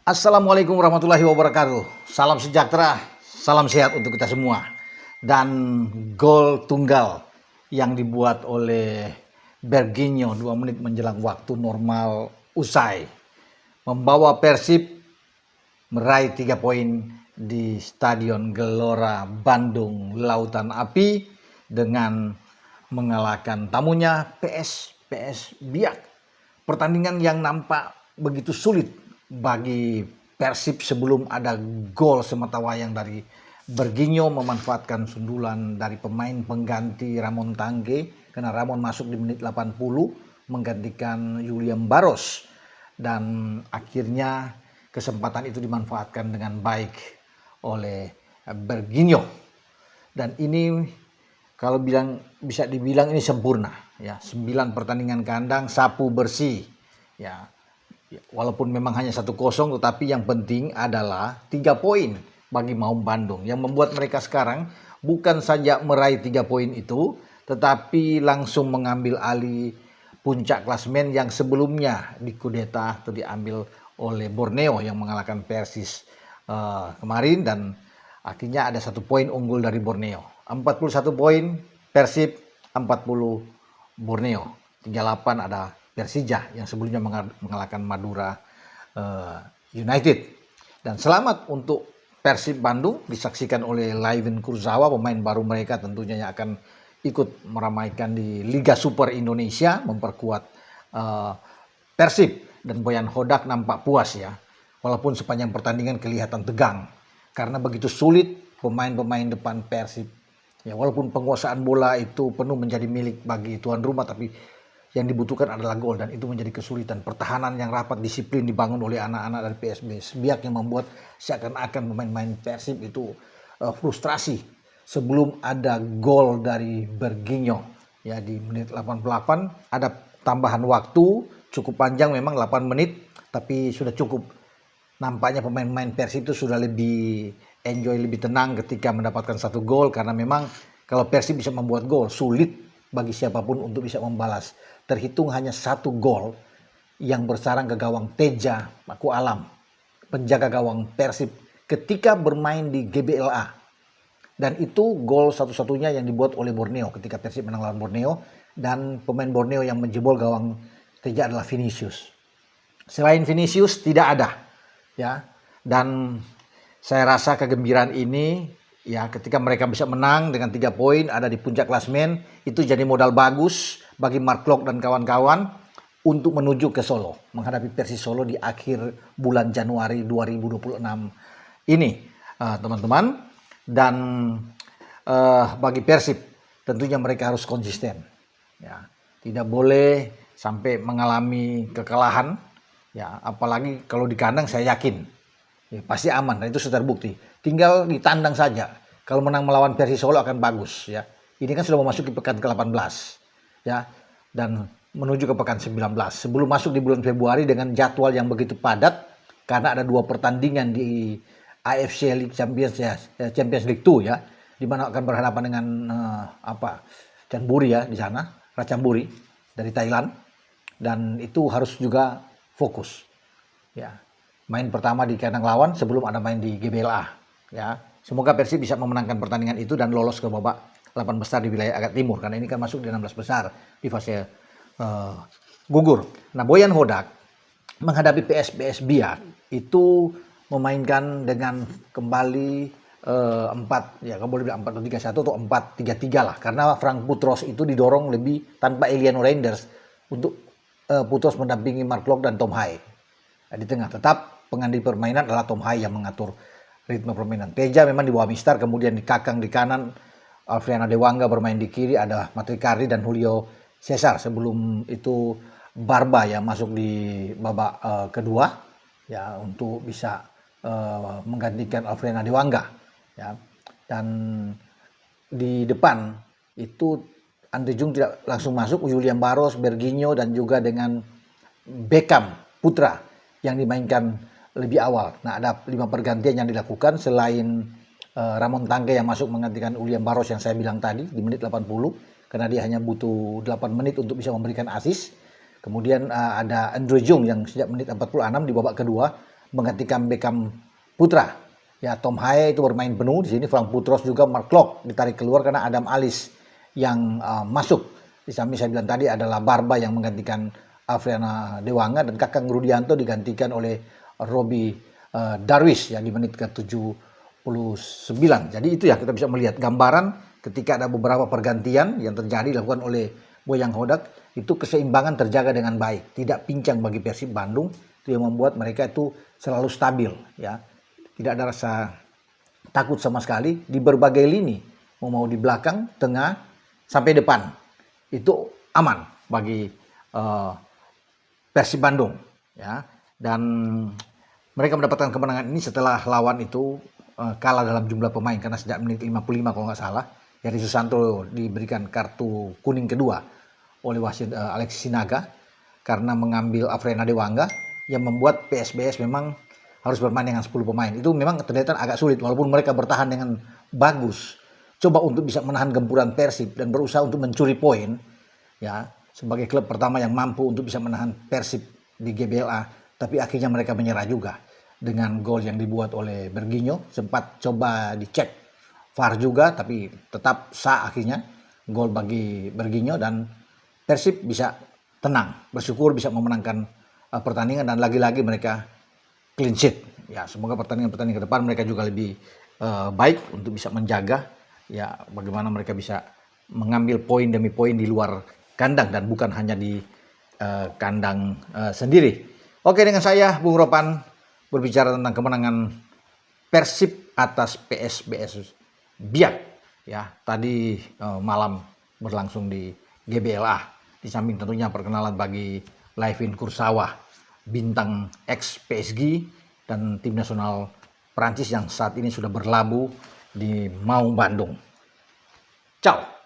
Assalamualaikum warahmatullahi wabarakatuh. Salam sejahtera, salam sehat untuk kita semua. Dan gol tunggal yang dibuat oleh Berginho 2 menit menjelang waktu normal usai membawa Persib meraih 3 poin di Stadion Gelora Bandung Lautan Api dengan mengalahkan tamunya PS Biak. Pertandingan yang nampak begitu sulit bagi Persib sebelum ada gol sematawayang dari Berginho memanfaatkan sundulan dari pemain pengganti Ramon Tangge karena Ramon masuk di menit 80 menggantikan William Barros dan akhirnya kesempatan itu dimanfaatkan dengan baik oleh Berginho dan ini kalau bisa dibilang ini sempurna ya, 9 pertandingan kandang sapu bersih ya. Walaupun memang hanya 1-0 tetapi yang penting adalah 3 poin bagi Maung Bandung yang membuat mereka sekarang bukan saja meraih 3 poin itu tetapi langsung mengambil alih puncak klasemen yang sebelumnya dikudeta atau diambil oleh Borneo yang mengalahkan Persis kemarin dan akhirnya ada 1 poin unggul dari Borneo. 41 poin Persib, 40 Borneo. 38 ada Persija yang sebelumnya mengalahkan Madura United. Dan selamat untuk Persib Bandung disaksikan oleh Layvin Kurzawa, pemain baru mereka tentunya yang akan ikut meramaikan di Liga Super Indonesia, memperkuat Persib. Dan Boyan Hodak nampak puas ya, walaupun sepanjang pertandingan kelihatan tegang karena begitu sulit pemain-pemain depan Persib. Ya, walaupun penguasaan bola itu penuh menjadi milik bagi tuan rumah, tapi yang dibutuhkan adalah gol dan itu menjadi kesulitan. Pertahanan yang rapat disiplin dibangun oleh anak-anak dari PSB Biak yang membuat seakan-akan pemain-pemain Persib itu frustrasi sebelum ada gol dari Berginho ya di menit 88. Ada tambahan waktu cukup panjang memang 8 menit tapi sudah cukup. Nampaknya pemain-pemain Persib itu sudah lebih enjoy, lebih tenang ketika mendapatkan 1 gol karena memang kalau Persib bisa membuat gol sulit bagi siapapun untuk bisa membalas. Terhitung hanya 1 gol yang bersarang ke gawang Teja Paku Alam, penjaga gawang Persib ketika bermain di GBLA. Dan itu gol satu-satunya yang dibuat oleh Borneo ketika Persib menang lawan Borneo, dan pemain Borneo yang menjebol gawang Teja adalah Vinicius. Selain Vinicius tidak ada ya. Dan saya rasa kegembiraan ini ya ketika mereka bisa menang dengan 3 poin ada di puncak klasemen itu jadi modal bagus bagi Mark Klok dan kawan-kawan untuk menuju ke Solo menghadapi Persis Solo di akhir bulan Januari 2026 ini teman-teman. Dan bagi Persib tentunya mereka harus konsisten ya, tidak boleh sampai mengalami kekalahan ya, apalagi kalau di kandang saya yakin ya, pasti aman dan itu sudah terbukti. Tinggal ditandang saja. Kalau menang melawan Persis Solo akan bagus ya. Ini kan sudah memasuki pekan ke-18 ya dan menuju ke pekan 19 sebelum masuk di bulan Februari dengan jadwal yang begitu padat karena ada 2 pertandingan di AFC League Champions ya, Champions League 2 ya, di mana akan berhadapan dengan Chanburi ya di sana, Ratchanburi dari Thailand dan itu harus juga fokus ya. Main pertama di kandang lawan sebelum ada main di GBLA ya. Semoga Persib bisa memenangkan pertandingan itu dan lolos ke babak 8 besar di wilayah agak timur karena ini kan masuk di 16 besar di fase gugur. Nah, Boyan Hodak menghadapi PS Biak itu memainkan dengan kembali 4 ya, kamu boleh bilang 4-2-3-1 atau 4-3-3 lah karena Frank Putros itu didorong lebih tanpa Eliano Reinders untuk Putros mendampingi Mark Klok dan Tom Hai di tengah. Tetap pengambil permainan adalah Tom Hai yang mengatur ritme permainan. Teja memang di bawah Mistar, kemudian di kakang di kanan Alfriana Dewangga bermain di kiri, ada Matrikardi dan Julio Cesar. Sebelum itu Barba yang masuk di babak kedua ya untuk bisa menggantikan Alfriana Dewangga ya. Dan di depan itu Andre Jung tidak langsung masuk, William Barros, Berginho dan juga dengan Beckham Putra yang dimainkan lebih awal. Nah, ada 5 pergantian yang dilakukan selain Ramon Tangke yang masuk menggantikan William Barros yang saya bilang tadi di menit 80 karena dia hanya butuh 8 menit untuk bisa memberikan assist. Kemudian ada Andre Jung yang sejak menit 46 di babak kedua menggantikan Beckham putra. Ya, Tom Haye itu bermain penuh di sini, Frank Putros juga, Mark Klok ditarik keluar karena Adam Alis yang masuk. Di samping saya bilang tadi adalah Barba yang menggantikan Afriana Dewanga, dan Kakang Rudianto digantikan oleh Robbie Darwish ya di menit ke-79. Jadi itu ya, kita bisa melihat gambaran ketika ada beberapa pergantian yang terjadi dilakukan oleh Boyang Hodak, itu keseimbangan terjaga dengan baik, tidak pincang bagi Persib Bandung. Itu yang membuat mereka itu selalu stabil ya. Tidak ada rasa takut sama sekali di berbagai lini, mau di belakang, tengah, sampai depan. Itu aman bagi Persib Bandung ya. Dan mereka mendapatkan kemenangan ini setelah lawan itu kalah dalam jumlah pemain, karena sejak menit 55 kalau nggak salah, Heri Susanto diberikan kartu kuning kedua oleh wasit Alexis Sinaga karena mengambil Afriana Dewanga, yang membuat PSBS memang harus bermain dengan 10 pemain. Itu memang ternyata agak sulit, walaupun mereka bertahan dengan bagus, coba untuk bisa menahan gempuran Persib dan berusaha untuk mencuri poin ya, sebagai klub pertama yang mampu untuk bisa menahan Persib di GBLA. Tapi akhirnya mereka menyerah juga dengan gol yang dibuat oleh Berginho. Sempat coba dicek VAR juga, tapi tetap sah akhirnya gol bagi Berginho, dan Persib bisa tenang, bersyukur bisa memenangkan pertandingan, dan lagi-lagi mereka clean sheet. Ya, semoga pertandingan-pertandingan ke depan mereka juga lebih baik untuk bisa menjaga ya bagaimana mereka bisa mengambil poin demi poin di luar kandang dan bukan hanya di kandang sendiri. Oke, dengan saya Bung Ropan berbicara tentang kemenangan Persib atas PSBS Biak ya tadi malam berlangsung di GBLA. Di samping tentunya perkenalan bagi Layvin Kurzawa, bintang ex PSG dan tim nasional Prancis yang saat ini sudah berlabuh di Maung Bandung. Ciao.